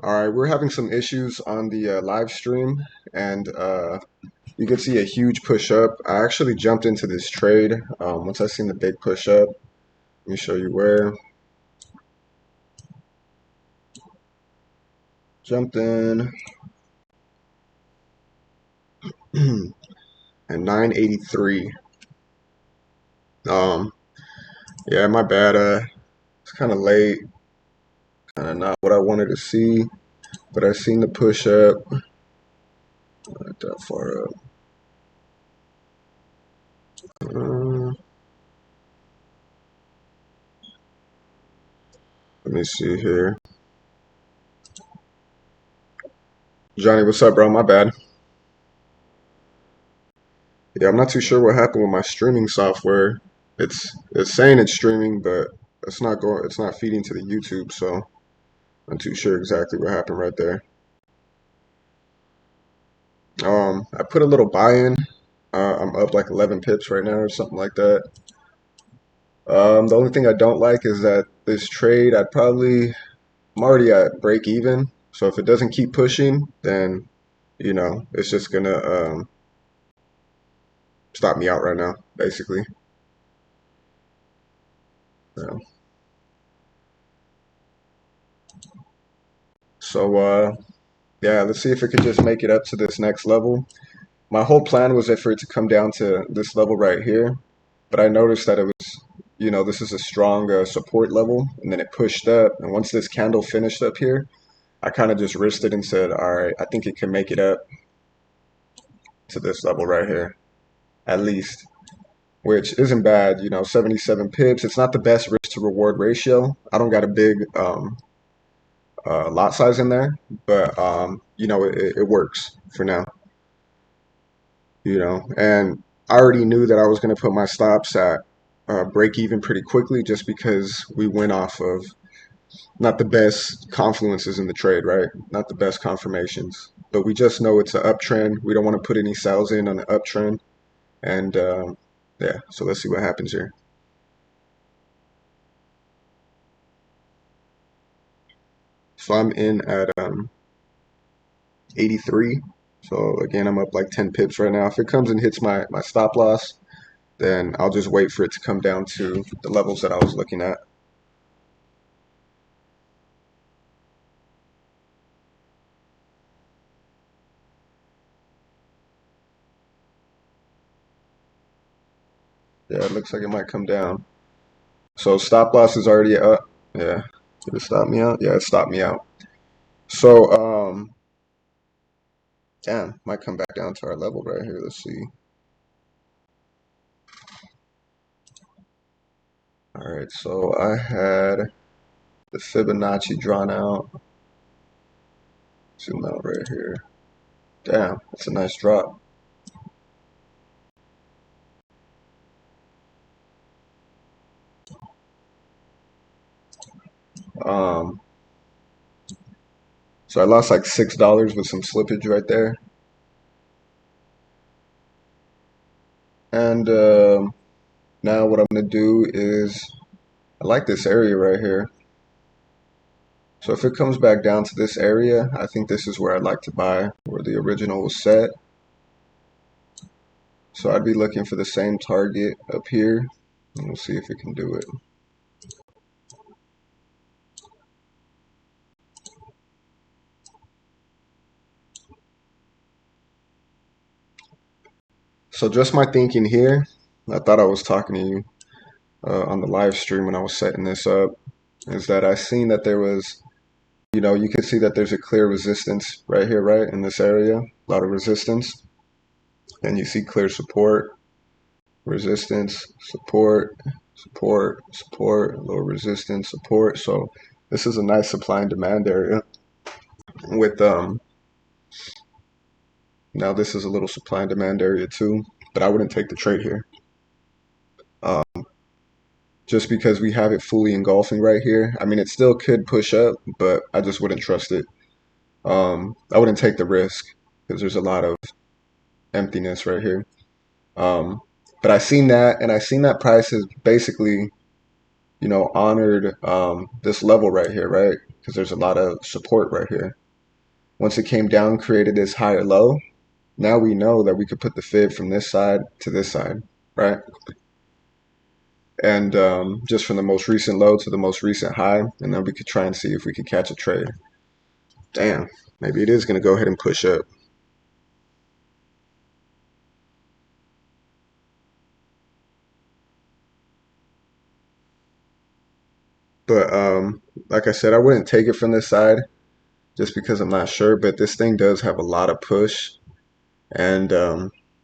All right, we're having some issues on the live stream, and you can see a huge push up. I actually jumped into this trade once I seen the big push up. Let me show you where. Jumped in at 983. Um, yeah, my bad. It's kind of late, kind of not what I wanted to see, but I seen the push up. Not that far up. Let me see here. Johnny, what's up, bro? My bad. Yeah, I'm not too sure what happened with my streaming software. It's saying it's streaming, but it's not feeding to the YouTube, so I'm not too sure exactly what happened right there. I put a little buy-in. I'm up like 11 pips right now or something like that. The only thing I don't like is that this trade, I'm already at break even. So if it doesn't keep pushing, then it's just gonna stop me out right now, basically. Yeah. So yeah, let's see if it could just make it up to this next level. My whole plan was for it to come down to this level right here, but I noticed that it was, this is a strong support level, and then it pushed up. And once this candle finished up here, I kind of just risked it and said, all right, I think it can make it up to this level right here, at least, which isn't bad. 77 pips. It's not the best risk to reward ratio. I don't got a big lot size in there, but it works for now. And I already knew that I was going to put my stops at break even pretty quickly just because we went off of not the best confluences in the trade, right? Not the best confirmations, but we just know it's an uptrend. We don't want to put any sells in on the uptrend. And yeah, so let's see what happens here. So I'm in at 83. So again, I'm up like 10 pips right now. If it comes and hits my stop loss, then I'll just wait for it to come down to the levels that I was looking at. Yeah, it looks like it might come down. So stop loss is already up. Yeah. Did it stop me out? Yeah, it stopped me out. So, damn, might come back down to our level right here. Let's see. All right, so I had the Fibonacci drawn out. Zoom out right here. Damn, that's a nice drop. Um, so I lost like $6 with some slippage right there. And now what I'm gonna do is I like this area right here. So if it comes back down to this area, I think this is where I'd like to buy, where the original was set. So I'd be looking for the same target up here, and we'll see if it can do it. So just my thinking here, I thought I was talking to you on the live stream when I was setting this up, is that I seen that there was, you can see that there's a clear resistance right here, right, in this area, a lot of resistance. And you see clear support, resistance, support, support, support, low resistance, support. So this is a nice supply and demand area with now this is a little supply and demand area too, but I wouldn't take the trade here. Just because we have it fully engulfing right here. I mean, it still could push up, but I just wouldn't trust it. I wouldn't take the risk because there's a lot of emptiness right here. Um, but I seen that, and I seen that price is basically, honored this level right here, right? because there's a lot of support right here. Once it came down, created this higher low, now we know that we could put the fib from this side to this side, right? And just from the most recent low to the most recent high, and then we could try and see if we could catch a trade. Damn, maybe it is going to go ahead and push up. But like I said, I wouldn't take it from this side just because I'm not sure. But this thing does have a lot of push, and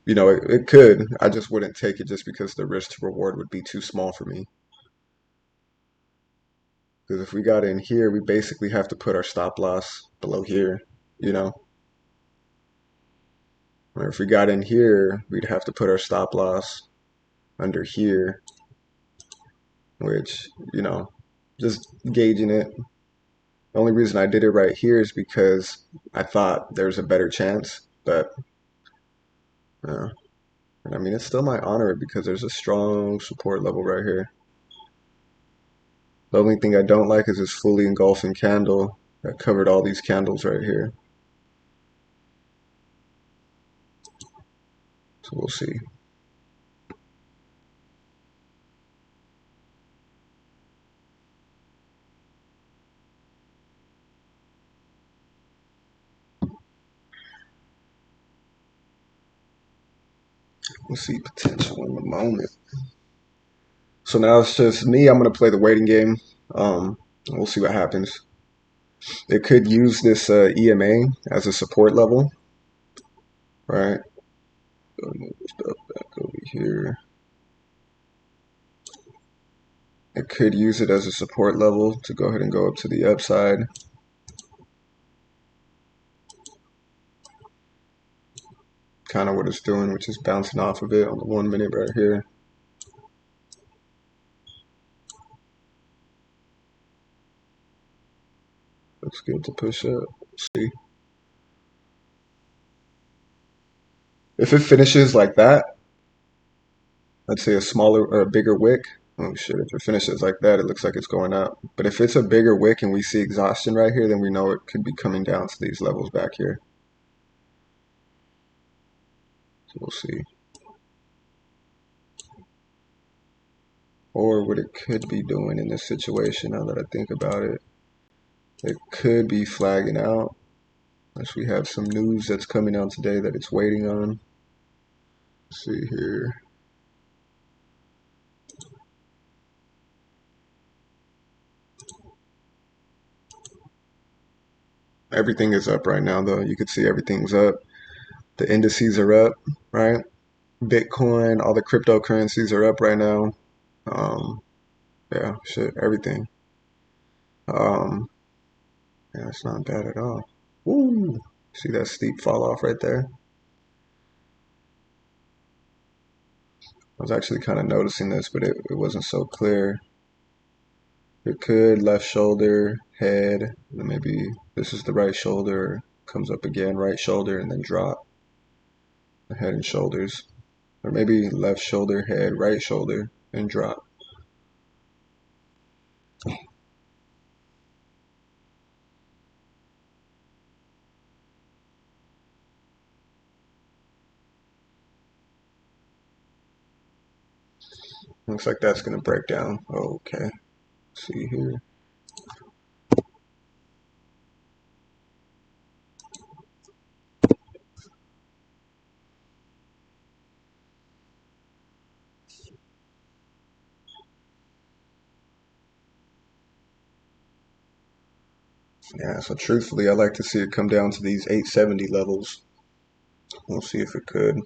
you know, it could. I just wouldn't take it just because the risk to reward would be too small for me. Because if we got in here, we basically have to put our stop loss below here, you know. Or if we got in here, we'd have to put our stop loss under here, which, you know, just gauging it. The only reason I did it right here is because I thought there's a better chance, but and I mean, it still might honor it because there's a strong support level right here. The only thing I don't like is this fully engulfing candle that covered all these candles right here. So we'll see. We'll see potential in the moment. So now it's just me. I'm going to play the waiting game. We'll see what happens. It could use this EMA as a support level, right? Move stuff back over here. It could use it as a support level to go ahead and go up to the upside. Kind of what it's doing, which is bouncing off of it on the 1 minute right here. Looks good to push up. See. If it finishes like that, let's say a smaller or a bigger wick. Oh shit, if it finishes like that, it looks like it's going up. But if it's a bigger wick and we see exhaustion right here, then we know it could be coming down to these levels back here. So we'll see. Or what it could be doing in this situation, now that I think about it, it could be flagging out. Unless we have some news that's coming out today that it's waiting on. Let's see here. Everything is up right now, though. You can see everything's up. The indices are up, right? Bitcoin, all the cryptocurrencies are up right now. Yeah, shit, everything. Um, yeah, it's not bad at all. Woo! See that steep fall off right there? I was actually kind of noticing this, but it wasn't so clear. It could left shoulder, head, and then maybe this is the right shoulder, comes up again, right shoulder, and then drop. The head and shoulders. Or maybe left shoulder, head, right shoulder, and drop. Looks like that's going to break down. Okay. Let's see here. Yeah, so truthfully, I like to see it come down to these 870 levels. We'll see if it could.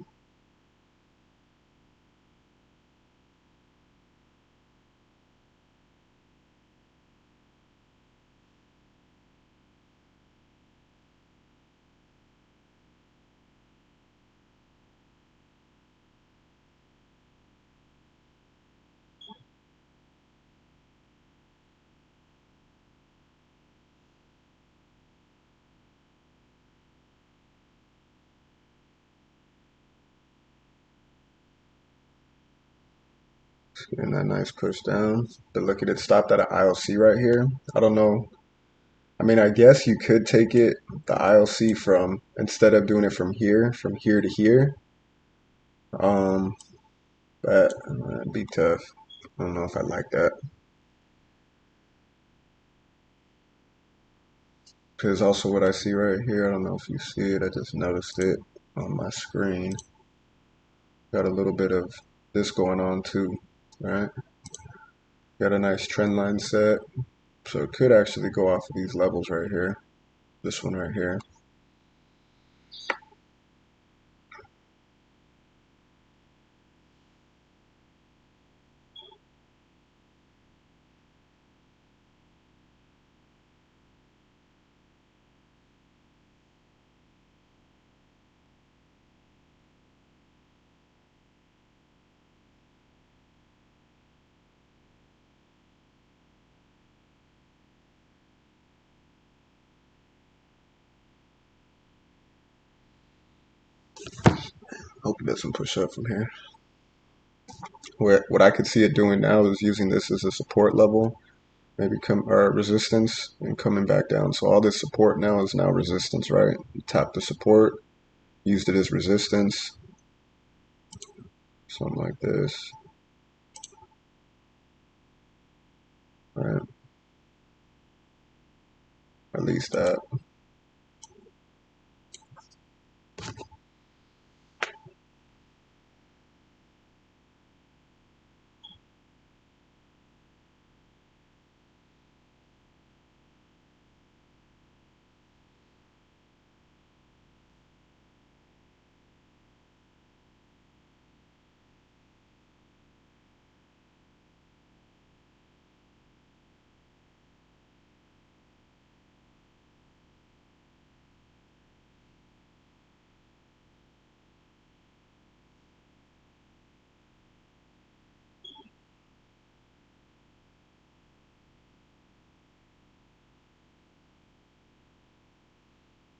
Getting that nice push down. But look at it stopped at an ILC right here. I don't know I mean, I guess you could take it, the ILC from, instead of doing it from here to here. Um, but it'd be tough. I don't know if I like that. Because also what I see right here, I don't know if you see it, I just noticed it on my screen. Got a little bit of this going on too, right? Got a nice trend line set. So it could actually go off of these levels right here. This one right here. Hope it doesn't push up from here. What I could see it doing now is using this as a support level, maybe come or resistance and coming back down. So all this support now is now resistance, right? You tap the support, used it as resistance, something like this, right? At least that.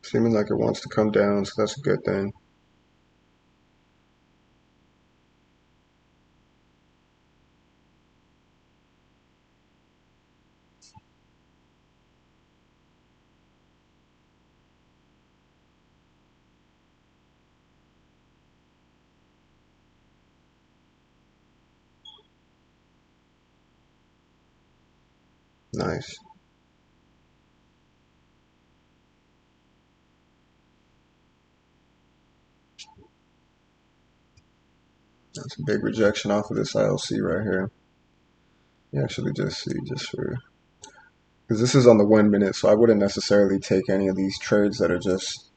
Seeming like it wants to come down, so that's a good thing. Nice. That's a big rejection off of this ILC right here. You actually just see, just for, because this is on the 1 minute, so I wouldn't necessarily take any of these trades that are just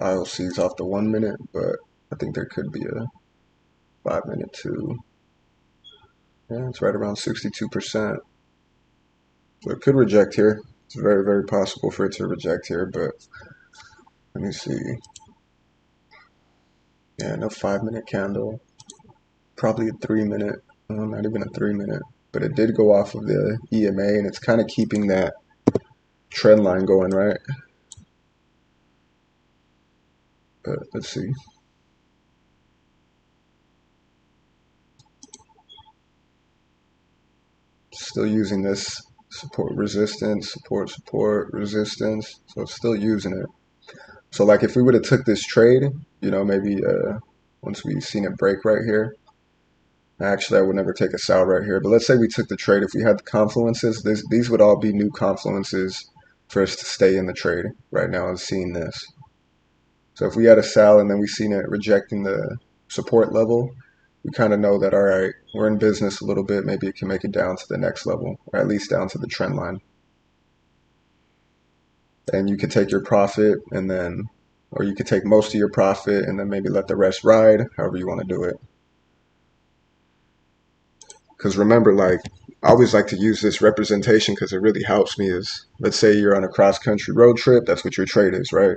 ILCs off the 1 minute, but I think there could be a 5 minute too. Yeah, it's right around 62%. So it could reject here. It's very, very possible for it to reject here, but let me see. Yeah, no 5 minute candle. Probably a 3 minute. Not even a 3 minute. But it did go off of the EMA, and it's kind of keeping that trend line going, right? But let's see. Still using this support resistance, support resistance. So it's still using it. So like if we would have took this trade, maybe once we seen it break right here. Actually, I would never take a sell right here. But let's say we took the trade. If we had the confluences, these would all be new confluences for us to stay in the trade right now and seeing this. So if we had a sell and then we seen it rejecting the support level, we kind of know that, all right, we're in business a little bit. Maybe it can make it down to the next level, or at least down to the trend line. And you could take your profit and then, or you could take most of your profit and then maybe let the rest ride, however you want to do it. Because remember, like, I always like to use this representation because it really helps me is, let's say you're on a cross-country road trip. That's what your trade is, right?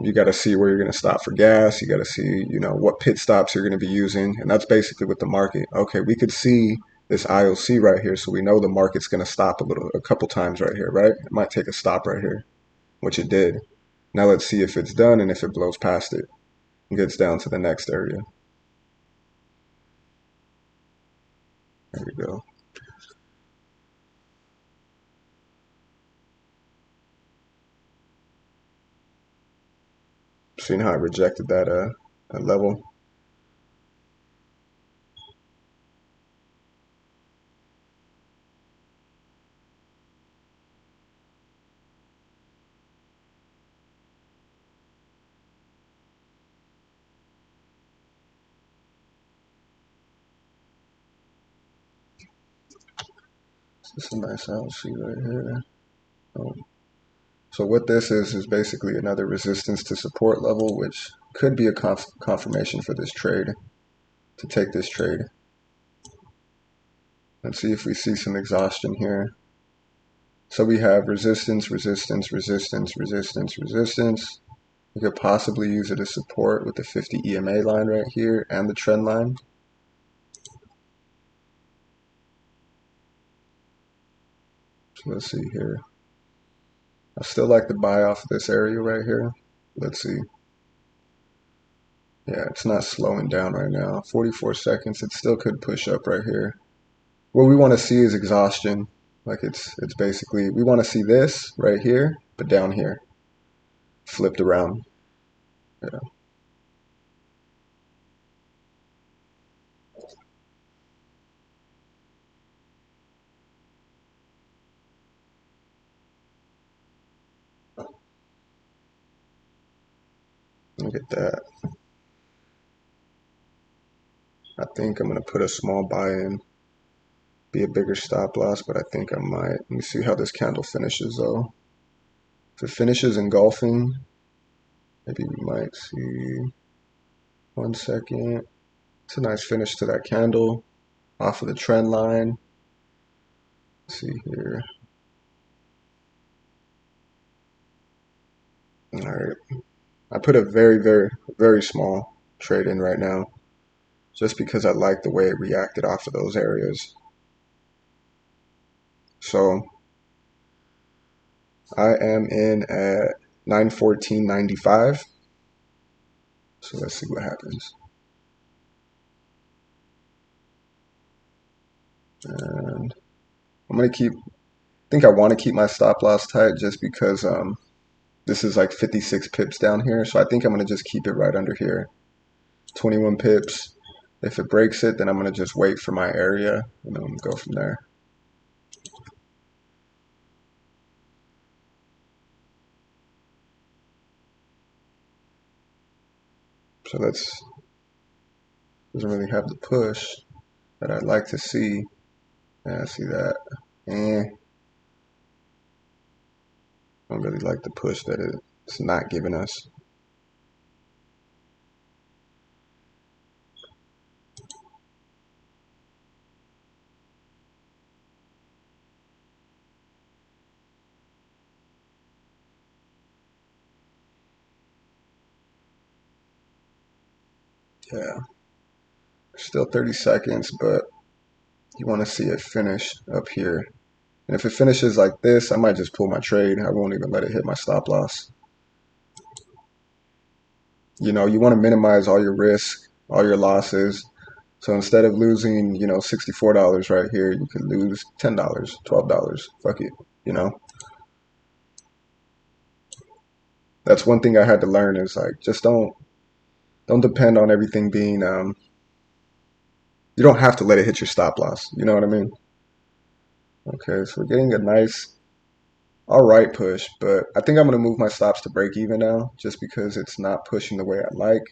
You got to see where you're going to stop for gas. You got to see, what pit stops you're going to be using. And that's basically with the market. Okay, we could see this IOC right here. So we know the market's going to stop a couple times right here, right? It might take a stop right here, which it did. Now let's see if it's done and if it blows past it and gets down to the next area. There we go. Seeing how I rejected that level. This is a nice LC right here. So what this is basically another resistance to support level, which could be a confirmation for this trade, to take this trade. Let's see if we see some exhaustion here. So we have resistance, resistance, resistance, resistance, resistance. We could possibly use it as support with the 50 EMA line right here and the trend line. So let's see here. I still like to buy off this area right here. Let's see. Yeah, it's not slowing down right now. 44 seconds. It still could push up right here. What we want to see is exhaustion. Like it's basically, we want to see this right here, but down here, flipped around. Yeah. Look at that. I think I'm going to put a small buy in, be a bigger stop loss, but I think I might. Let me see how this candle finishes though. If it finishes engulfing, maybe we might see. 1 second. It's a nice finish to that candle off of the trend line. Let's see here. All right. I put a very, very, very small trade in right now just because I like the way it reacted off of those areas. So I am in at 914.95. So let's see what happens. And I'm gonna keep. I think I want to keep my stop loss tight just because this is like 56 pips down here. So I think I'm gonna just keep it right under here. 21 pips. If it breaks it, then I'm gonna just wait for my area and then go from there. So that's doesn't really have the push that I'd like to see. Yeah, I see that. I don't really like the push that it's not giving us. Yeah, still 30 seconds, but you want to see it finish up here. And if it finishes like this, I might just pull my trade. I won't even let it hit my stop loss. You know, you want to minimize all your risk, all your losses. So instead of losing, $64 right here, you could lose $10, $12. Fuck it, you know. That's one thing I had to learn is like just don't depend on everything being you don't have to let it hit your stop loss. You know what I mean? Okay, so we're getting a nice all right push, but I think I'm going to move my stops to break even now just because it's not pushing the way I like.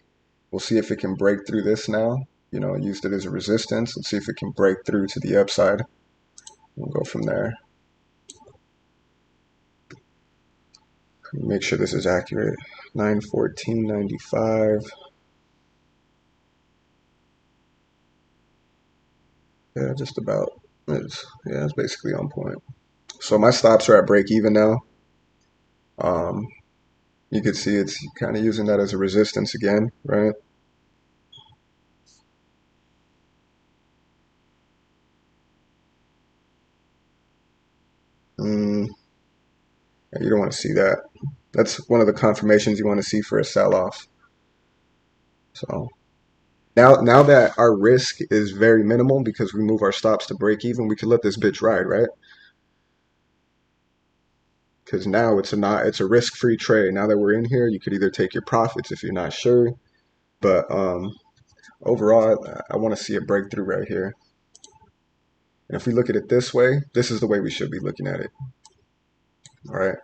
We'll see if it can break through this now. You know, used it as a resistance. Let's see if it can break through to the upside. We'll go from there. Make sure this is accurate. 914.95. Yeah, just about. It's basically on point. So my stops are at break even now. Um, you can see it's kind of using that as a resistance again, right? Mm, yeah, you don't want to see that. That's one of the confirmations you want to see for a sell-off. So now that our risk is very minimal because we move our stops to break even, we can let this bitch ride, right? because now it's a risk-free trade. Now that we're in here, you could either take your profits if you're not sure, but overall, I want to see a breakthrough right here. And if we look at it this way, this is the way we should be looking at it. All right.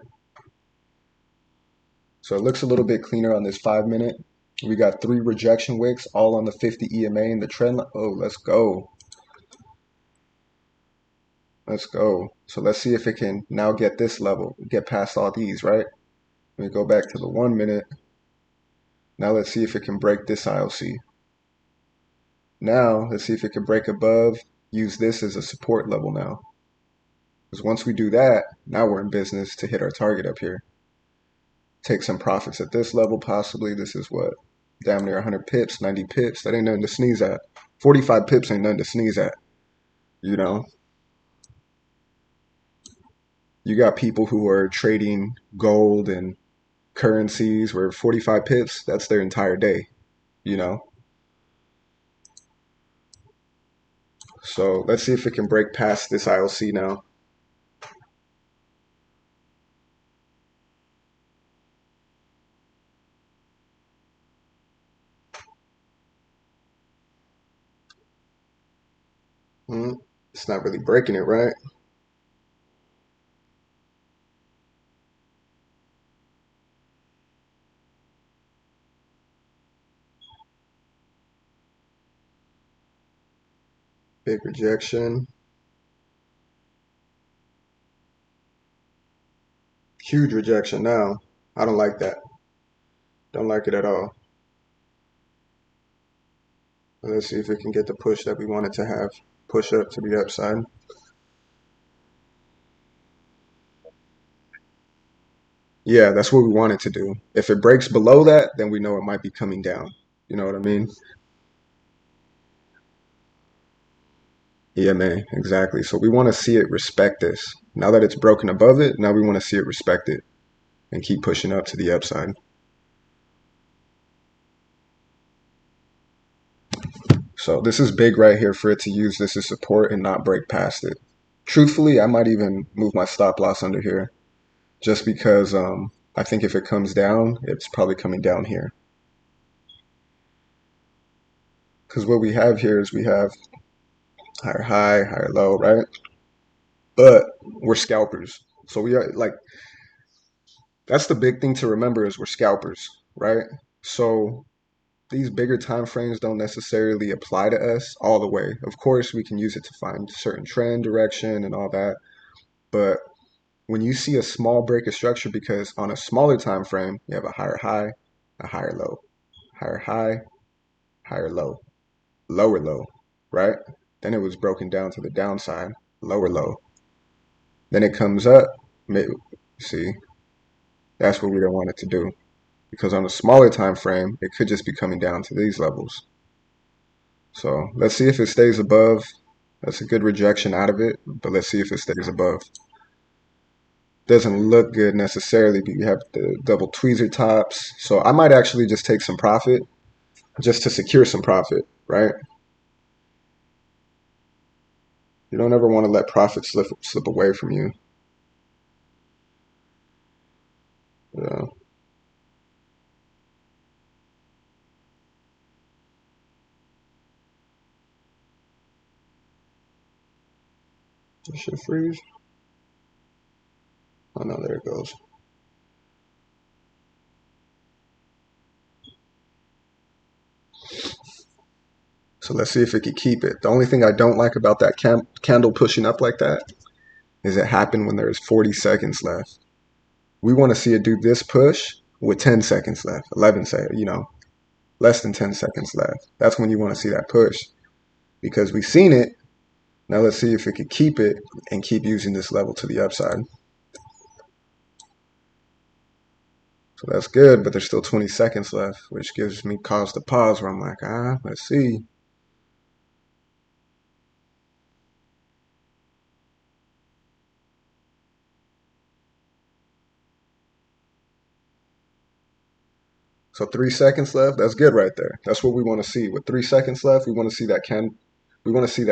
So it looks a little bit cleaner on this 5-minute. We got 3 rejection wicks, all on the 50 EMA and the trend line. Oh, let's go. Let's go. So let's see if it can now get this level, get past all these, right? Let me go back to the 1-minute. Now let's see if it can break this ILC. Now let's see if it can break above, use this as a support level now. Because once we do that, now we're in business to hit our target up here. Take some profits at this level possibly. This is what? Damn near 100 pips, 90 pips. That ain't nothing to sneeze at. 45 pips ain't nothing to sneeze at. You know? You got people who are trading gold and currencies where 45 pips, that's their entire day, you know? So let's see if it can break past this ILC now. It's not really breaking it, right? Big rejection. Huge rejection now. I don't like that. Don't like it at all. Let's see if it can get the push that we want it to have. Push up to the upside. Yeah, that's what we want it to do. If it breaks below that, then we know it might be coming down. You know what I mean? EMA, exactly. So we want to see it respect this. Now that it's broken above it, now we want to see it respect it and keep pushing up to the upside. So this is big right here for it to use this as support and not break past it. Truthfully, I might even move my stop loss under here just because I think if it comes down, it's probably coming down here. Because what we have here is we have higher high, higher low, right? But we're scalpers. So we are like, that's the big thing to remember is we're scalpers, right? So these bigger time frames don't necessarily apply to us all the way. Of course, we can use it to find certain trend direction and all that. But when you see a small break of structure, because on a smaller time frame, you have a higher high, a higher low, higher high, higher low, lower low, right? Then it was broken down to the downside, lower low. Then it comes up, see, that's what we don't want it to do. Because on a smaller time frame, it could just be coming down to these levels. So let's see if it stays above. That's a good rejection out of it, but let's see if it stays above. Doesn't look good necessarily, but you have the double tweezer tops. So I might actually just take some profit just to secure some profit, right? You don't ever want to let profit slip away from you. Yeah. This should freeze. Oh no, there it goes. So let's see if it can keep it. The only thing I don't like about that candle pushing up like that is it happened when there's 40 seconds left. We want to see it do this push with 10 seconds left, 11 seconds, less than 10 seconds left. That's when you want to see that push because we've seen it. Now let's see if it could keep it and keep using this level to the upside. So that's good, but there's still 20 seconds left, which gives me cause to pause where I'm like, let's see. So 3 seconds left. That's good right there. That's what we want to see. With 3 seconds left, we want to see that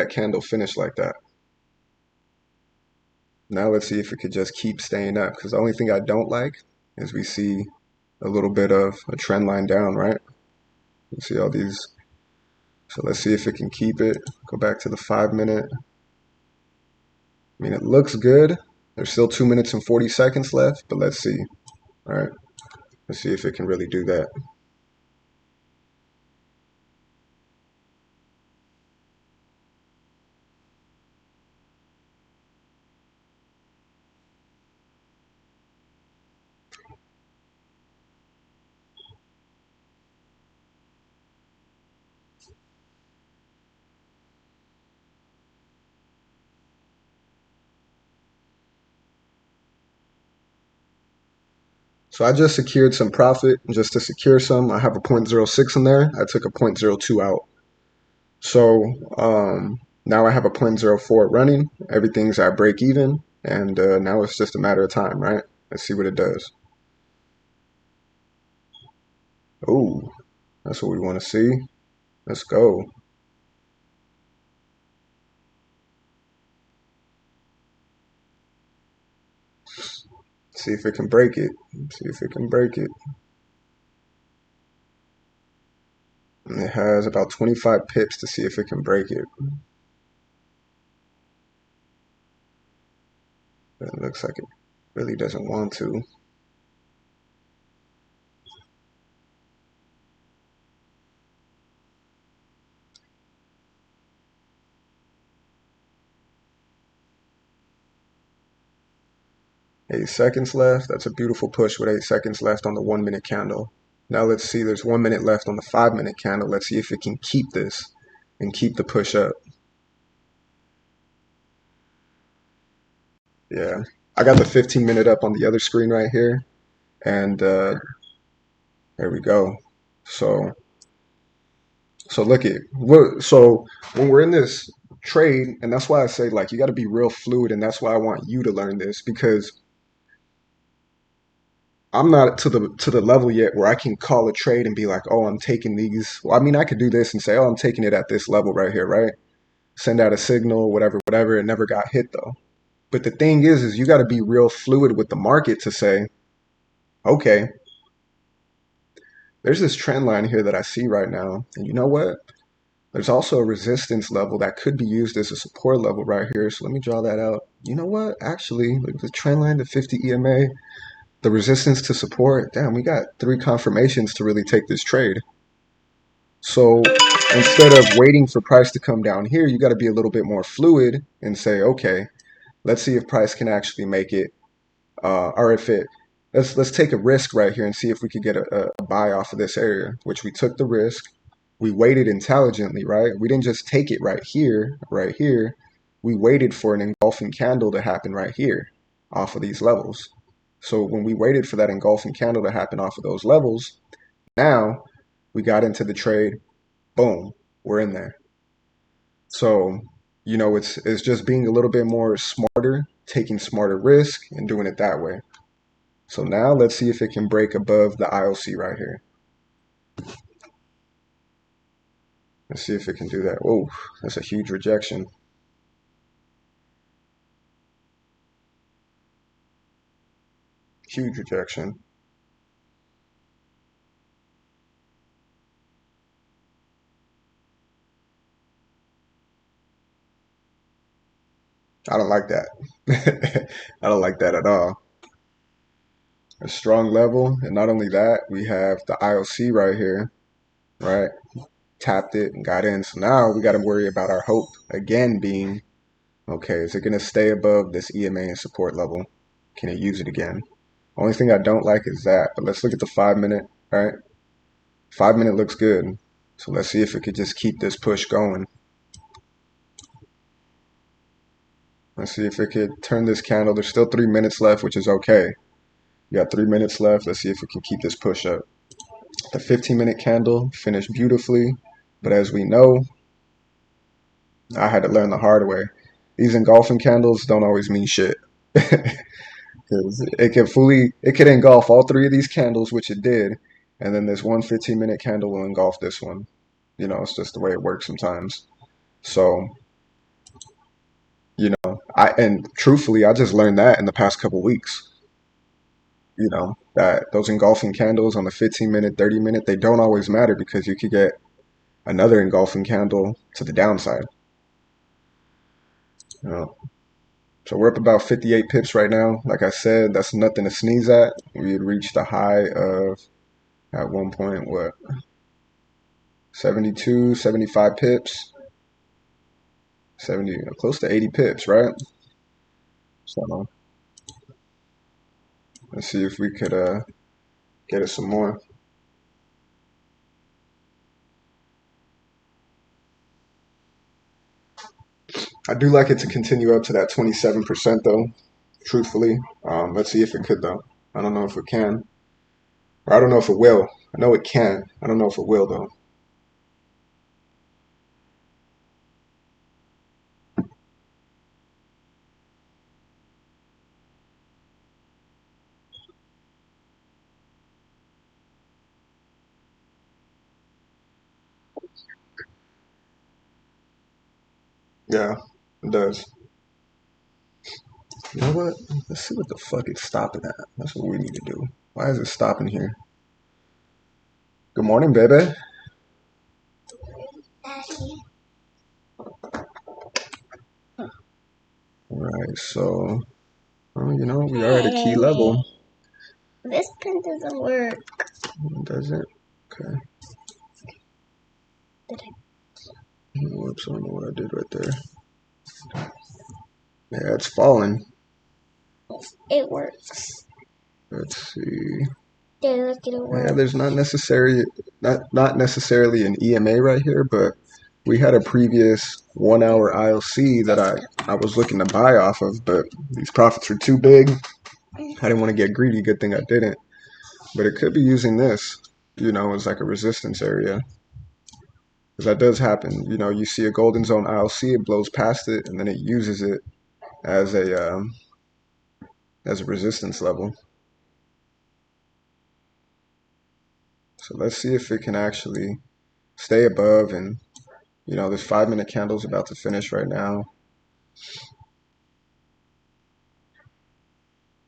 candle finish like that. Now let's see if it could just keep staying up, because the only thing I don't like is we see a little bit of a trend line down, right? You see all these. So let's see if it can keep it. Go back to the 5 minute. I mean, it looks good. There's still 2 minutes and 40 seconds left, but let's see. All right, let's see if it can really do that. So I just secured some profit. Just to secure some, I have a zero point zero 0.06 in there. I took a zero point zero 0.02 out. So now I have a zero point zero 0.04 running. Everything's at break even. And now it's just a matter of time, right? Let's see what it does. Oh, that's what we want to see. Let's go. See if it can break it. See if it can break it. And it has about 25 pips to see if it can break it. But it looks like it really doesn't want to. 8 seconds left. That's a beautiful push with 8 seconds left on the 1 minute candle. Now let's see, there's 1 minute left on the 5 minute candle. Let's see if it can keep this and keep the push up. Yeah. I got the 15 minute up on the other screen right here. And there we go. So look at so when we're in this trade, and that's why I say like you got to be real fluid, and that's why I want you to learn this because I'm not to the level yet where I can call a trade and be like, oh, I'm taking these. Well, I mean, I could do this and say, oh, I'm taking it at this level right here, right? Send out a signal, whatever, whatever. It never got hit though. But the thing is you got to be real fluid with the market to say, okay, there's this trend line here that I see right now, and you know what? There's also a resistance level that could be used as a support level right here. So let me draw that out. You know what? Actually, look at the trend line, the 50 EMA, the resistance to support. Damn, we got 3 confirmations to really take this trade. So instead of waiting for price to come down here, you got to be a little bit more fluid and say, okay, let's see if price can actually make it, or if it. Let's take a risk right here and see if we could get a buy off of this area, which we took the risk. We waited intelligently, right? We didn't just take it right here, right here. We waited for an engulfing candle to happen right here off of these levels. So when we waited for that engulfing candle to happen off of those levels, now we got into the trade. Boom, we're in there. So, it's just being a little bit more smarter, taking smarter risk and doing it that way. So now let's see if it can break above the IOC right here. Let's see if it can do that. Oh, that's a huge rejection. Huge rejection. I don't like that. I don't like that at all. A strong level, and not only that, we have the IOC right here, right? Tapped it and got in. So now we got to worry about our hope again being, okay, is it going to stay above this EMA and support level? Can it use it again? Only thing I don't like is that. But let's look at the 5 minute, right? 5 minute looks good. So let's see if it could just keep this push going. Let's see if it could turn this candle. There's still 3 minutes left, which is okay. You got 3 minutes left. Let's see if it can keep this push up. The 15-minute candle finished beautifully, but as we know, I had to learn the hard way. These engulfing candles don't always mean shit. It could engulf all three of these candles, which it did, and then this one 15-minute candle will engulf this one. It's just the way it works sometimes. So You know, and truthfully, I just learned that in the past couple weeks. You know, that those engulfing candles on the 15-minute, 30-minute, they don't always matter because you could get another engulfing candle to the downside. You know, so we're up about 58 pips right now. Like I said, that's nothing to sneeze at. We had reached a high of at one point what 72, 75 pips, 70, close to 80 pips, right? So let's see if we could get us some more. I do like it to continue up to that 27% though, truthfully. Let's see if it could though. I don't know if it can. Or I don't know if it will. I know it can. I don't know if it will though. Yeah, it does. You know what? Let's see what the fuck it's stopping at. That's what we need to do. Why is it stopping here? Good morning, baby. Alright, so you know, we are at a key level. This pen doesn't work. Does it? Okay. Whoops, I don't know what I did right there. Yeah, it's falling. It works. Let's see. There, look at it work. Yeah, there's not necessarily an EMA right here, but we had a previous 1 hour ILC that I was looking to buy off of, but these profits were too big. I didn't want to get greedy. Good thing I didn't. But it could be using this, you know, as like a resistance area. Because that does happen. You know, you see a golden zone ILC, it blows past it, and then it uses it as a resistance level. So let's see if it can actually stay above. And you know, this 5 minute candle is about to finish right now.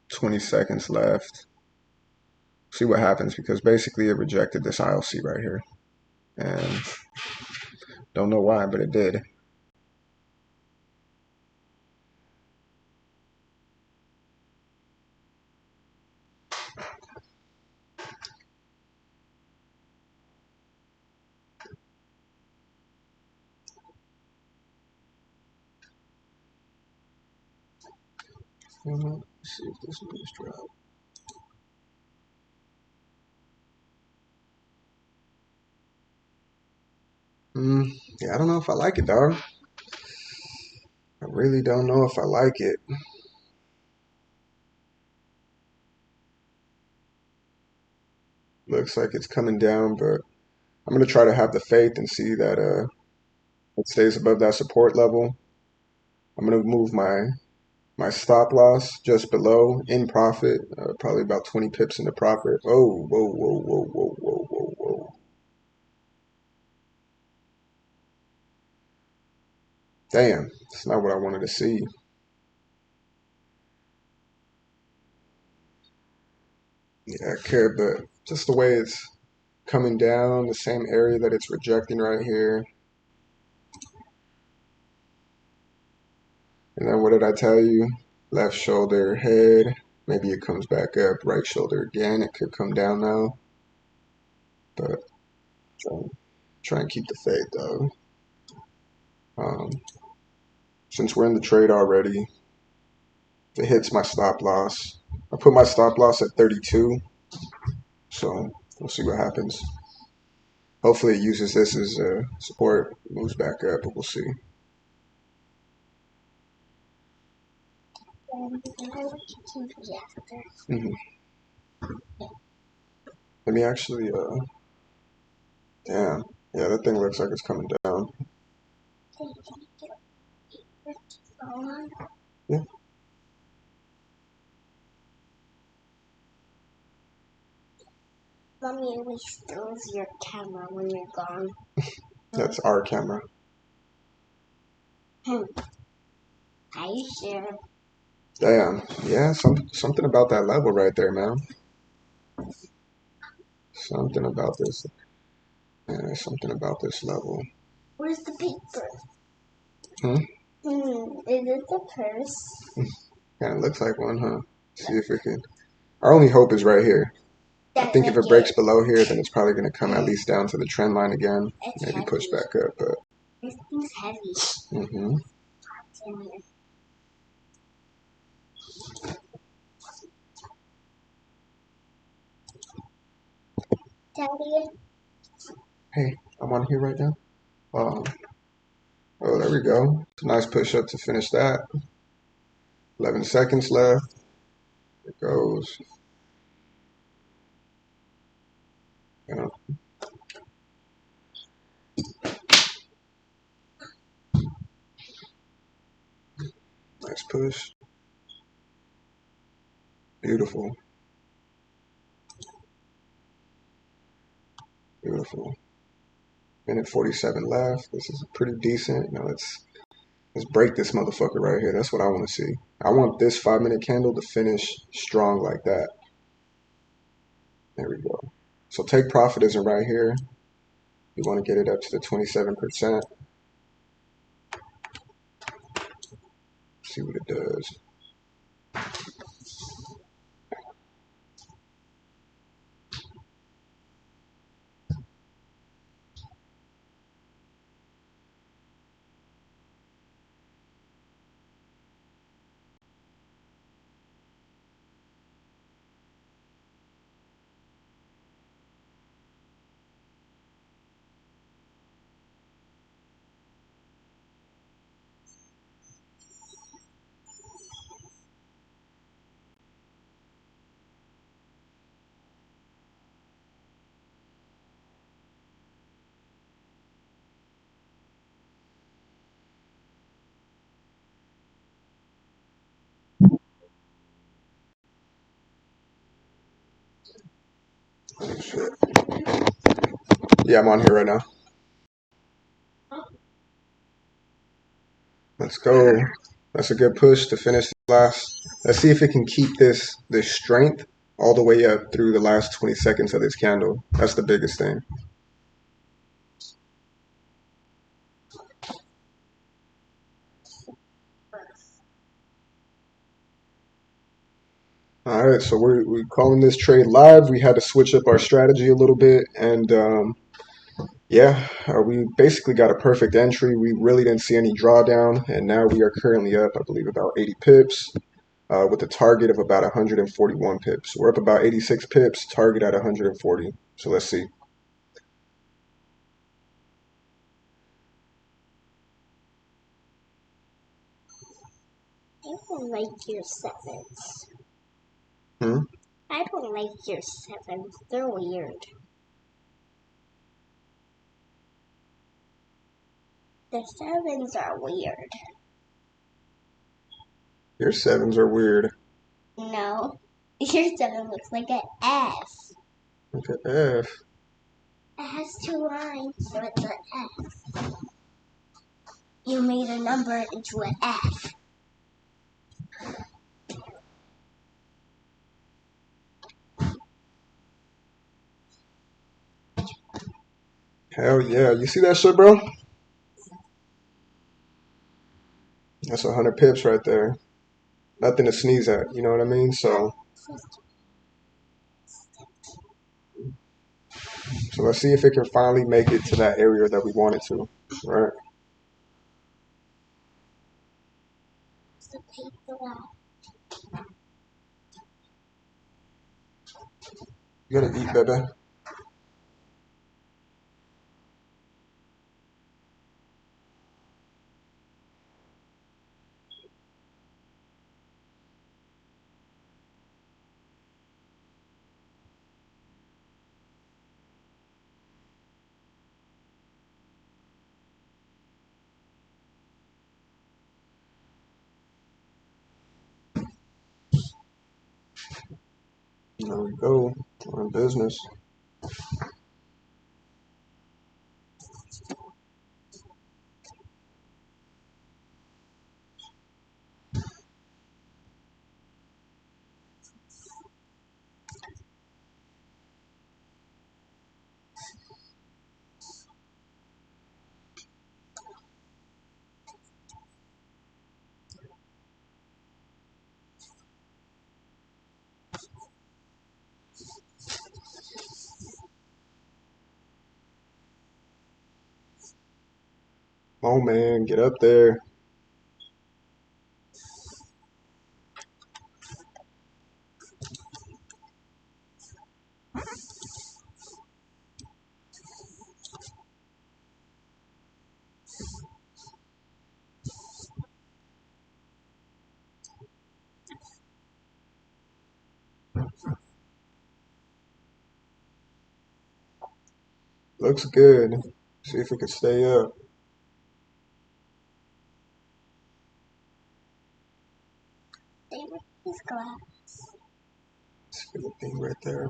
20 seconds left. See what happens because basically it rejected this ILC right here, and don't know why, but it did. Let's see if this moves drop. Yeah, I don't know if I like it, dog. I really don't know if I like it. Looks like it's coming down, but I'm gonna try to have the faith and see that it stays above that support level. I'm gonna move my stop loss just below in profit, probably about 20 pips into profit. Oh, whoa, whoa, whoa, whoa, whoa, whoa, whoa. Damn, that's not what I wanted to see. Yeah, I could, but just the way it's coming down, the same area that it's rejecting right here. And then what did I tell you? Left shoulder, head. Maybe it comes back up. Right shoulder again. It could come down now. But try and keep the faith though. Um, since we're in the trade already, if it hits my stop loss. I put my stop loss at 32. So we'll see what happens. Hopefully it uses this as support, moves back up, but we'll see. Mm-hmm. Let me actually, damn. Yeah, that thing looks like it's coming down. Yeah. Mommy always steals your camera when you're gone. That's our camera. Are you sure? Damn. Yeah, something about that level right there, man. Something about this. Yeah, something about this level. Where's the paper? Hmm? Is it the purse? Kind of looks like one, huh? See if it can. Our only hope is right here. I think if it breaks below here, then it's probably going to come at least down to the trend line again. It's Maybe heavy. push back up, but. This thing's heavy. Mm-hmm. Daddy, Hey, I'm on here right now. Um, oh, there we go. It's a nice push up to finish that. 11 seconds left. It goes. You know, nice push. Beautiful. Beautiful. Minute 47 left. This is pretty decent. You know, let's break this motherfucker right here. That's what I want to see. I want this 5-minute candle to finish strong like that. There we go. So take profit isn't right here. You want to get it up to the 27%. See what it does. Oh, shit. Yeah, I'm on here right now. Let's go. That's a good push to finish the last. Let's see if it can keep this strength all the way up through the last 20 seconds of this candle. That's the biggest thing. All right, so we're calling this trade live. We had to switch up our strategy a little bit, and yeah, we basically got a perfect entry. We really didn't see any drawdown, and now we are currently up, I believe, about 80 pips. With a target of about 141 pips. We're up about 86 pips, target at 140. So let's see. I don't like your sevens. Hmm? I don't like your sevens. They're weird. The sevens are weird. Your sevens are weird. No. Your seven looks like an F. Look at F. It has two lines, so it's an F. You made a number into an F. Hell yeah. You see that shit, bro? That's 100 pips right there. Nothing to sneeze at. You know what I mean? So let's see if it can finally make it to that area that we want it to. Right? So take the left. You gotta eat, baby. There we go. We're in business. Oh man, get up there. Looks good. See if it can stay up. His glass. See the thing right there.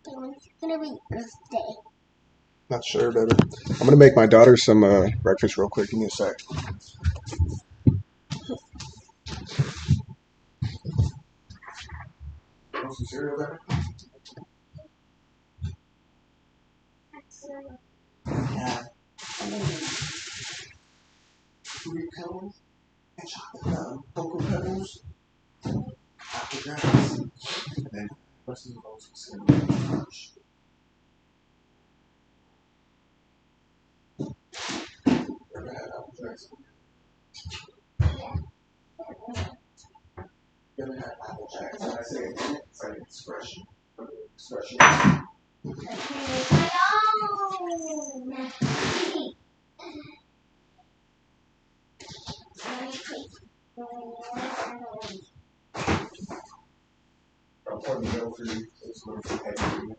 When's gonna be Earth Day? Not sure, baby. I'm gonna make my daughter some breakfast real quick. Give me a sec. Want some cereal, baby? Yeah. Fruit pebbles and chocolate cocoa pebbles, apple jacks, and then rest of the rolls of cinnamon. Ever had apple jacks? You ever had apple jacks? When I say it, it's like an expression. Expression. I'll pour the milk for you. It's a little too heavy for you.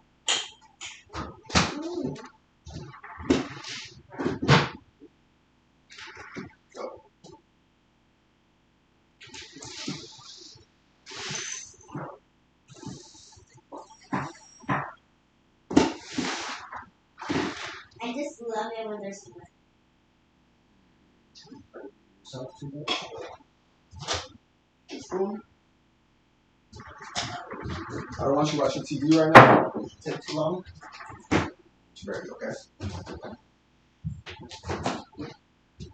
I just love it when there's Yourself too much? Spoon? I don't want you watching TV right now. Take too long. It's ready, okay?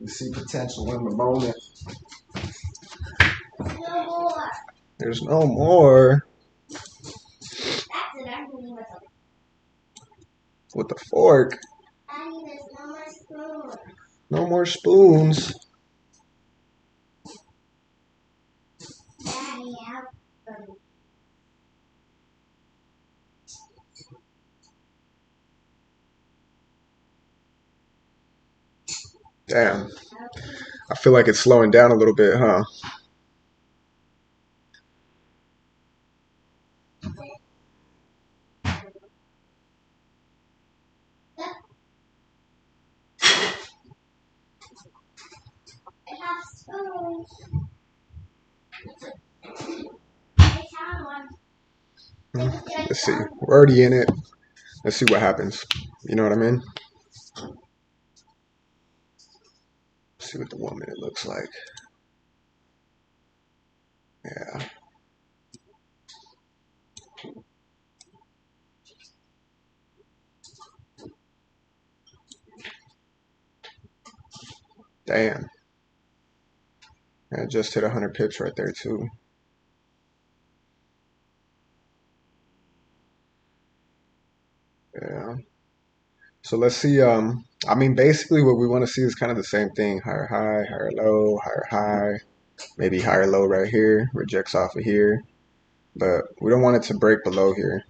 You see potential in the moment. no more. There's no more. That's it. I'm doing myself. With the fork. Daddy, there's no more spoon. No more spoons. Daddy, help them. Damn. I feel like it's slowing down a little bit, huh? I have spoons. I found one. Let's see. We're already in it. Let's see what happens. You know what I mean? See what the 1 minute looks like. Yeah. Damn. I just hit 100 pips right there too. Yeah. So let's see. I mean, basically, what we want to see is kind of the same thing: higher high, higher low, higher high, maybe higher low right here. Rejects off of here, but we don't want it to break below here.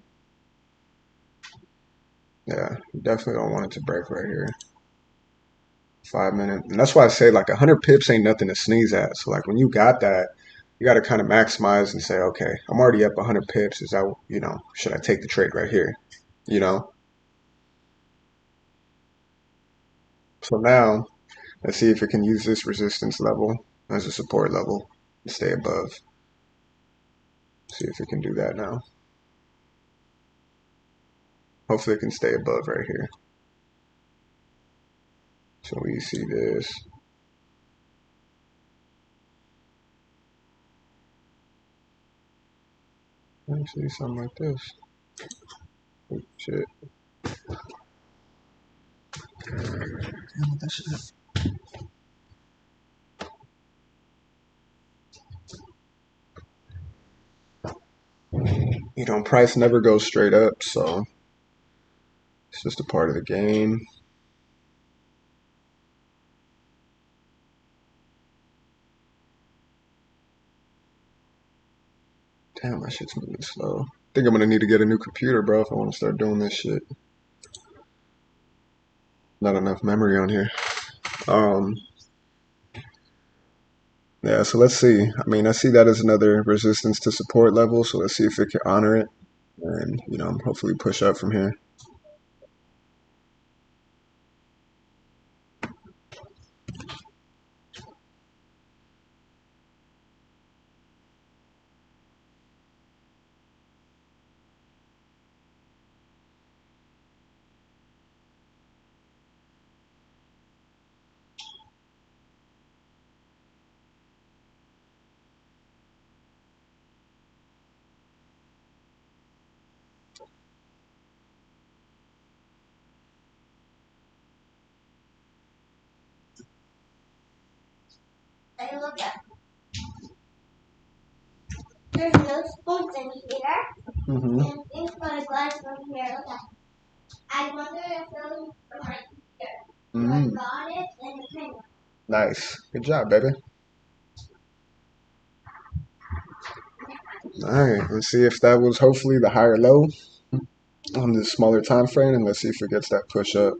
Yeah, definitely don't want it to break right here. 5 minute, and that's why I say like 100 pips ain't nothing to sneeze at. So like when you got that, you got to kind of maximize and say, okay, I'm already up 100 pips. Is that, should I take the trade right here? You know. So now let's see if it can use this resistance level as a support level and stay above. See if it can do that now. Hopefully it can stay above right here. So we see this. Actually, something like this. Oh, shit. Damn, what, that shit happened? Price never goes straight up, so it's just a part of the game. Damn, my shit's moving slow. I think I'm gonna need to get a new computer, bro, if I want to start doing this shit. Not enough memory on here. Um, yeah, so let's see. I mean, I see that as another resistance to support level, so let's see if it can honor it and, hopefully push up from here. Hey, look at. There's no spoons in here. Mm-hmm. And things my glass from here. Look at. I wonder if those are my here. I got it and the pen. Nice. Good job, baby. All right, let's see if that was hopefully the higher low on this smaller time frame, and let's see if it gets that push up.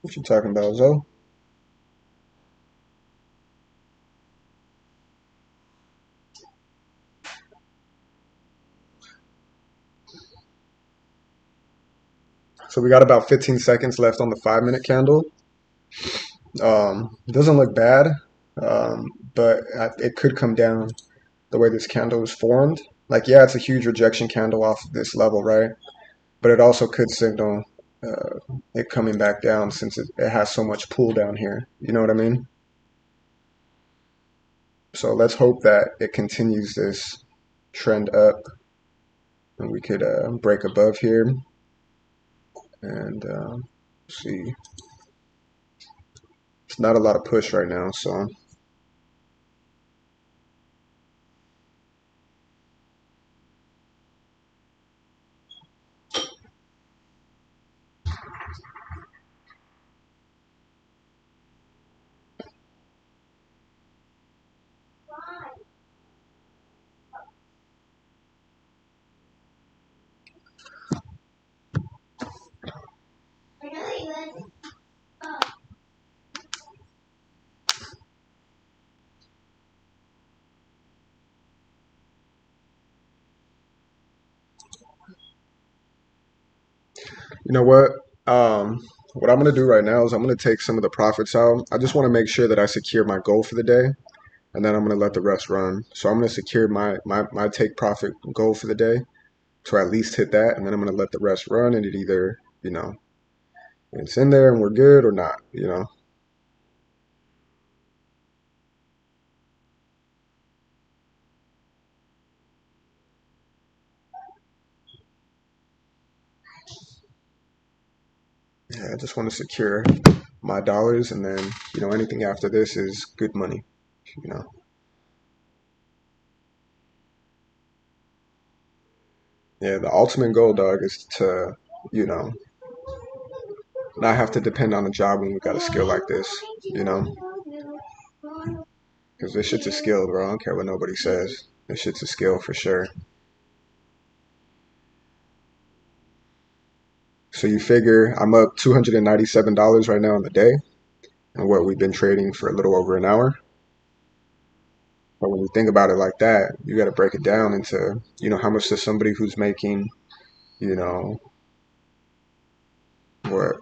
What you talking about, Zoe? So we got about 15 seconds left on the 5-minute candle. Doesn't look bad, but it could come down the way this candle is formed. Like, yeah, it's a huge rejection candle off of this level, right? But it also could signal it coming back down since it has so much pull down here. You know what I mean? So let's hope that it continues this trend up and we could break above here and see. It's not a lot of push right now, so you know what? What I'm gonna do right now is I'm gonna take some of the profits out. I just want to make sure that I secure my goal for the day, and then I'm gonna let the rest run. So I'm gonna secure my take profit goal for the day, so I at least hit that, and then I'm gonna let the rest run, and it either it's in there and we're good or not. Yeah, I just want to secure my dollars, and then anything after this is good money. You know. Yeah, the ultimate goal, dog, is to you know not have to depend on a job when we got a skill like this. You know, because this shit's a skill, bro. I don't care what nobody says. This shit's a skill for sure. So you figure I'm up $297 right now in the day, and what we've been trading for a little over an hour. But when you think about it like that, you got to break it down into, how much does somebody who's making, you know, what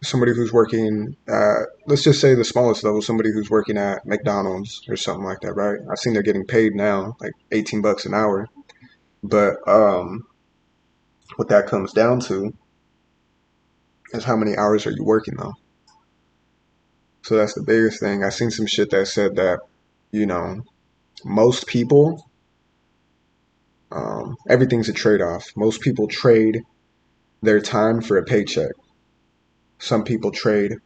somebody who's working at, let's just say the smallest level, somebody who's working at McDonald's or something like that, right? I've seen they're getting paid now like $18 an hour. But what that comes down to is how many hours are you working though? So that's the biggest thing. I seen some shit that said that you know, most people, everything's a trade-off. Most people trade their time for a paycheck. Some people trade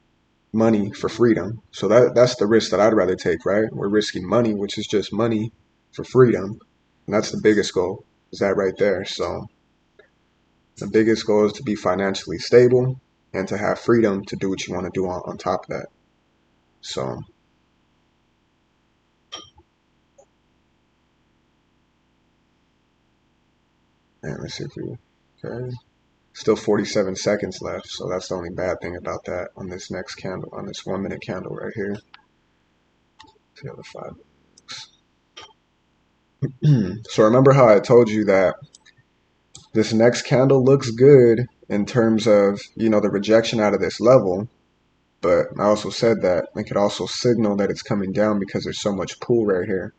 money for freedom. So that's the risk that I'd rather take, right? We're risking money, which is just money, for freedom. And that's the biggest goal, is that right there. So the biggest goal is to be financially stable and to have freedom to do what you want to do on top of that. So, and let's see if we, okay. Still 47 seconds left, so that's the only bad thing about that on this next candle, on this 1 minute candle right here. The other 5. So remember how I told you that this next candle looks good in terms of, the rejection out of this level, but I also said that it could also signal that it's coming down because there's so much pull right here,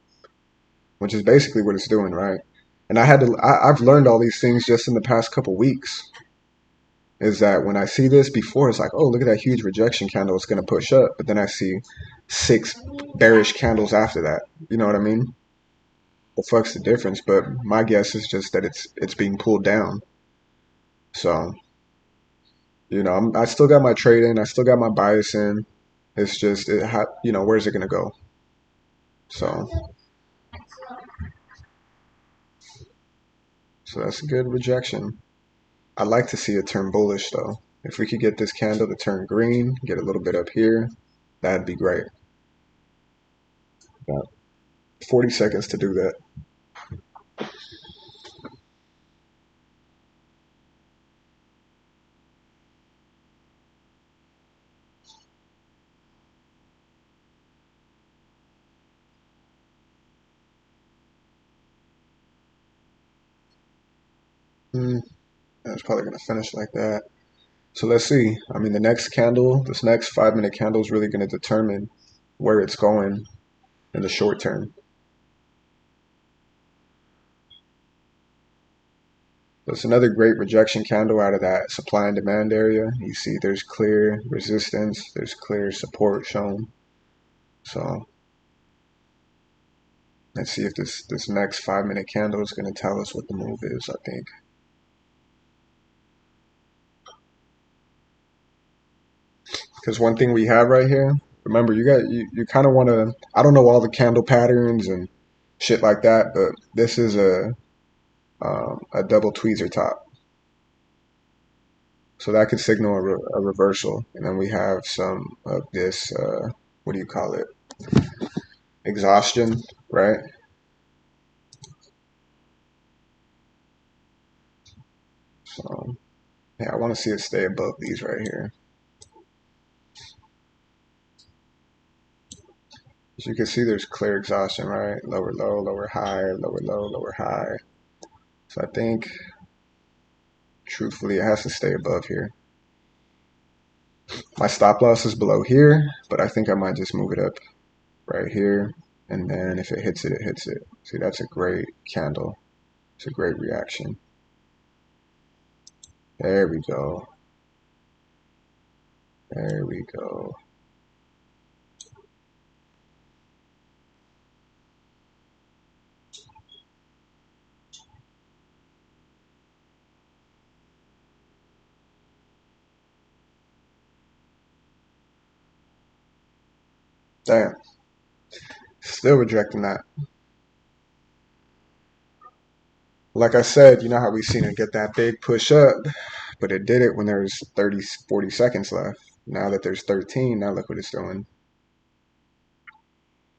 which is basically what it's doing, right? And I've learned all these things just in the past couple weeks. Is that when I see this before, it's like, oh, look at that huge rejection candle, it's going to push up. But then I see 6 bearish candles after that. You know what I mean? The fuck's the difference? But my guess is just that it's being pulled down. So, I still got my trade in, I still got my bias in. It's just, where's it going to go? So, so that's a good rejection. I'd like to see it turn bullish though. If we could get this candle to turn green, get a little bit up here, that'd be great. About 40 seconds to do that. It's probably going to finish like that. So let's see. I mean, the next candle, this next 5 minute candle is really going to determine where it's going in the short term. That's another great rejection candle out of that supply and demand area. You see there's clear resistance, there's clear support shown. So let's see if this next 5 minute candle is going to tell us what the move is, I think. Because one thing we have right here, remember, you kind of want to, I don't know all the candle patterns and shit like that, but this is a double tweezer top. So that could signal a reversal. And then we have some of this, what do you call it? Exhaustion, right? So, yeah, I want to see it stay above these right here. As you can see, there's clear exhaustion, right? Lower low, lower high, lower low, lower high. So I think, truthfully, it has to stay above here. My stop loss is below here, but I think I might just move it up right here. And then if it hits it, it hits it. See, that's a great candle. It's a great reaction. There we go. There we go. Damn. Still rejecting that. Like I said, you know how we seen it get that big push up, but it did it when there was 30, 40 seconds left. Now that there's 13, now look what it's doing.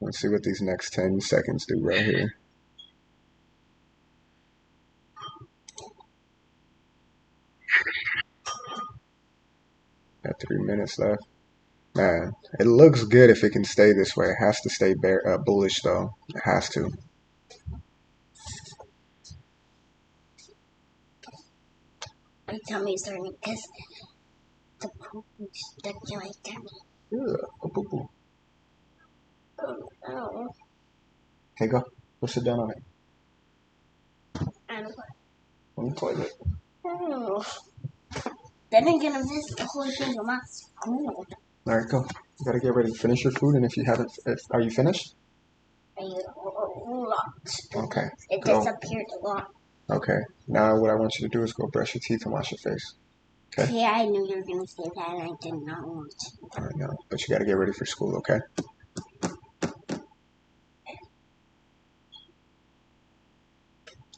Let's see what these next 10 seconds do right here. Got 3 minutes left. Man, it looks good if it can stay this way. It has to stay bullish though. It has to. My tummy's hurting because the poop is stuck in my tummy. Yeah, poo poo. Oh, no. Okay, go. Go sit down on it. I don't On the toilet. know. Then I'm gonna miss the whole thing of my school. All right, go. You gotta get ready. Finish your food, and if you haven't, are you finished? A lot. Okay. It Go. disappeared a lot. Okay. Now what I want you to do is go brush your teeth and wash your face. Okay. Yeah, I knew you were going to say that, and I did not want to. I know, but you got to get ready for school. Okay.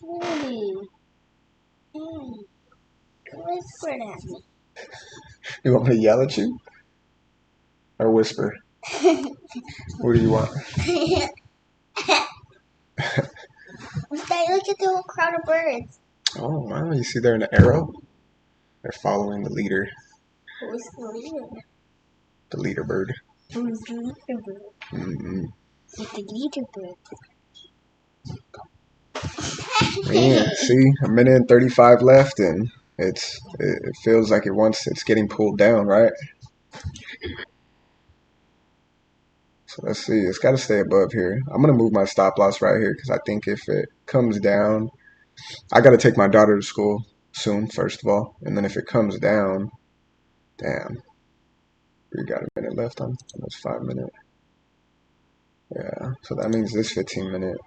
Hey, whispered at me. You want me to yell at you or whisper? What do you want? Daddy, look at the whole crowd of birds. Oh wow! You see there an arrow? They're following the leader. Who's the leader? The leader bird. Who's the leader bird? Mm-hmm. It's the leader bird. Yeah. See, a minute and 35 left, and it feels like it's getting pulled down, right? So let's see. It's got to stay above here. I'm gonna move my stop loss right here because I think if it comes down, I got to take my daughter to school soon, first of all, and then if it comes down, damn, we got a minute left on almost 5 minutes. Yeah, so that means this 15 minute.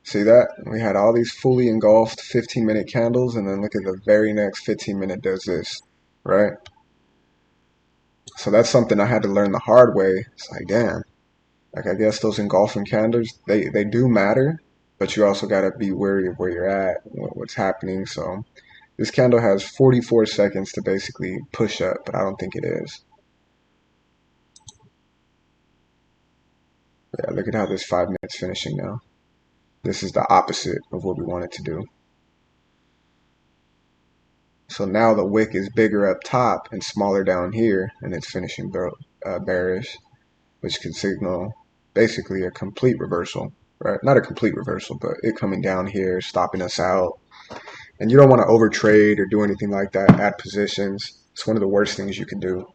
See that? We had all these fully engulfed 15-minute candles, and then look at the very next 15-minute does this, right? So that's something I had to learn the hard way. It's like, damn, like I guess those engulfing candles, they do matter, but you also gotta be wary of where you're at, what's happening. So this candle has 44 seconds to basically push up, but I don't think it is. Yeah, look at how this 5 minutes finishing now. This is the opposite of what we wanted to do. So now the wick is bigger up top and smaller down here, and it's finishing bearish, which could signal basically a complete reversal, right? Not a complete reversal, but it coming down here, stopping us out. And you don't want to overtrade or do anything like that, add positions. It's one of the worst things you can do.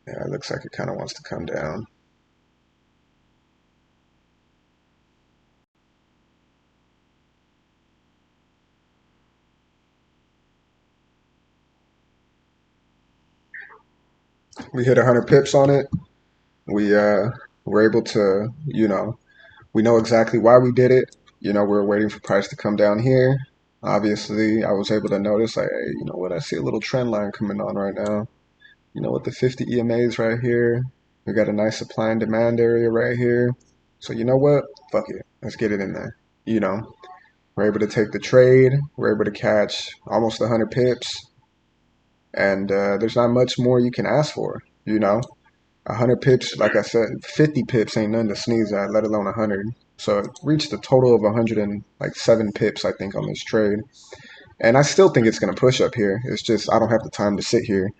Yeah, it looks like it kind of wants to come down. We hit 100 pips on it. We were able to, we know exactly why we did it. We were waiting for price to come down here. Obviously, I was able to notice, like, hey, you know what? I see a little trend line coming on right now. With the 50 EMAs right here, we got a nice supply and demand area right here. So you know what? Fuck it. Let's get it in there. We're able to take the trade. We're able to catch almost 100 pips. And there's not much more you can ask for. 100 pips, like I said, 50 pips ain't nothing to sneeze at, let alone 100. So it reached a total of 107 pips, I think, on this trade. And I still think it's going to push up here. It's just I don't have the time to sit here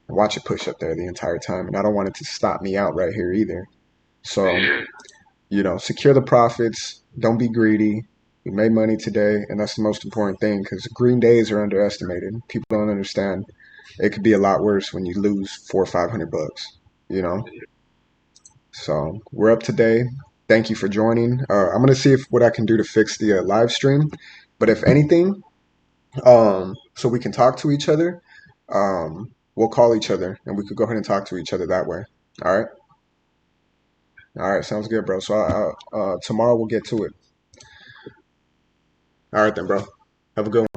and watch it push up there the entire time. And I don't want it to stop me out right here either. So, secure the profits. Don't be greedy. We made money today, and that's the most important thing because green days are underestimated. People don't understand. It could be a lot worse when you lose 400 or 500 bucks, you know? So we're up today. Thank you for joining. I'm gonna see if what I can do to fix the live stream. But if anything, so we can talk to each other, we'll call each other and we could go ahead and talk to each other that way. All right. All right. Sounds good, bro. So tomorrow we'll get to it. All right then, bro. Have a good one.